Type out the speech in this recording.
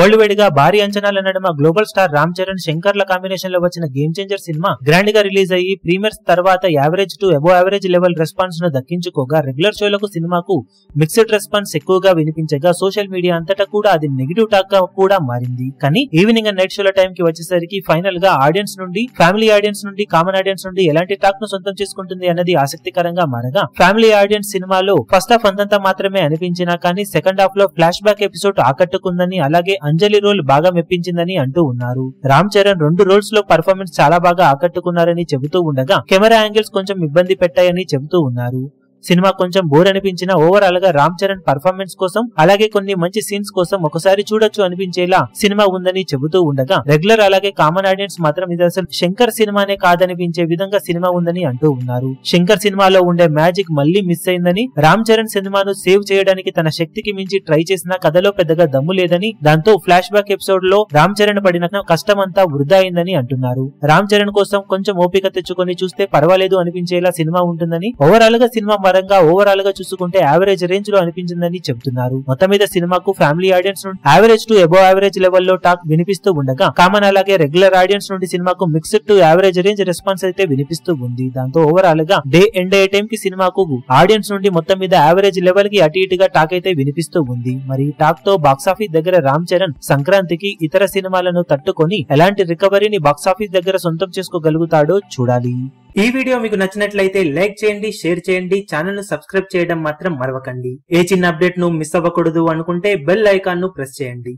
World wide గా భారీ అంచనాల నడుమ గ్లోబల్ స్టార్ రామ్ చరణ్ శంకర్ల కాంబినేషన్ లో వచ్చిన గేమ్ చేంజర్ సినిమా గ్రాండ్ గా రిలీజ్ అయ్యి ప్రీమియర్స్ తర్వాత average to above average level response ను దక్కించుకోగా రెగ్యులర్ షోలకు సినిమాకు మిక్స్డ్ రెస్పాన్స్ ఎక్కువగా వినిపించగా సోషల్ మీడియా అంతటా కూడా అది నెగిటివ్ టాక్ గా కూడా మారింది. కానీ ఈవినింగ్ అండ్ నైట్ షోల టైం కి వచ్చేసరికి ఫైనల్ గా ఆడియన్స్ నుండి, ఫ్యామిలీ ఆడియన్స్ నుండి, కామన్ ఆడియన్స్ నుండి ఎలాంటి టాక్ ను సొంతం చేసుకుంటుంది అన్నది ఆసక్తికరంగా మారగా ఫ్యామిలీ ఆడియన్స్ సినిమాలో ఫస్ట్ హాఫ్ అంతంతా మాత్రమే అనిపించినా కానీ సెకండ్ హాఫ్ లో ఫ్లాష్ బ్యాక్ ఎపిసోడ్ ఆకట్టుకుందని, అలాగే అంజలి రోల్ బాగా మెప్పించిందని అంటూ ఉన్నారు. రామ్ చరణ్ 2 రోల్స్ లో పర్ఫార్మెన్స్ చాలా బాగా ఆకట్టుకున్నారని చెబుతూ ఉండగా కెమెరా యాంగిల్స్ కొంచెం ఇబ్బంది పెట్టాయని చెబుతూ ఉన్నారు. సినిమా కొంచెం బోర్ అనిపించిన ఓవరాల్ గా రామ్ చరణ్ పర్ఫార్మెన్స్ కోసం, అలాగే కొన్ని మంచి సీన్స్ కోసం ఒకసారి చూడొచ్చు అనిపించేలా సినిమా ఉందని చెబుతూ ఉండగా రెగ్యులర్ అలాగే కామన్ ఆడియన్స్ మాత్రం ఇది అసలు శంకర్ సినిమానే కాదనిపించే విధంగా సినిమా ఉందని అంటూ ఉన్నారు. శంకర్ సినిమాలో ఉండే మ్యాజిక్ మళ్లీ మిస్ అయిందని, రామ్ చరణ్ సినిమాను సేవ్ చేయడానికి తన శక్తికి మించి ట్రై చేసిన కథలో పెద్దగా దమ్ము లేదని, దాంతో ఫ్లాష్ బ్యాక్ ఎపిసోడ్ లో రామ్ చరణ్ పడిన కష్టమంతా వృధా అయిందని అంటున్నారు. రామ్ చరణ్ కోసం కొంచెం ఓపిక తెచ్చుకొని చూస్తే పర్వాలేదు అనిపించేలా సినిమా ఉంటుందని, ఓవరాల్ గా సినిమా ఓవరాల్ గా చూసుకుంటే యావరేజ్ రేంజ్ లో అనిపించిందని చెబుతున్నారు. మొత్తం మీద సినిమాకు ఫ్యామిలీ ఆడియన్స్ నుండి యావరేజ్ టు అబోవ్ యావరేజ్ లెవెల్లో టాక్ వినిపిస్తూ ఉండగా కామన్ అలాగే రెగ్యులర్ ఆడియన్స్ నుండి సినిమాకు mixed to average range response అయితే వినిపిస్తూ ఉంది. దాంతో ఓవరాల్ గా డే ఎండ్ అయ్యే టైం కి సినిమాకు ఆడియన్స్ నుండి మొత్తం మీద యావరేజ్ లెవెల్ కి అటు ఇటుగా టాక్ అయితే వినిపిస్తూ ఉంది. మరి టాక్ తో బాక్సాఫీస్ దగ్గర రామ్ చరణ్ సంక్రాంతికి ఇతర సినిమాలను తట్టుకొని ఎలాంటి రికవరీని బాక్సాఫీస్ దగ్గర సొంతం చేసుకోగలుగుతాడో చూడాలి. ఈ వీడియో మీకు నచ్చినట్లయితే లైక్ చేయండి, షేర్ చేయండి, ఛానల్ ను సబ్స్క్రైబ్ చేయడం మాత్రం మరవకండి. ఏ చిన్న అప్డేట్ ను మిస్ అవ్వకూడదు అనుకుంటే బెల్ ఐకాన్ ను ప్రెస్ చేయండి.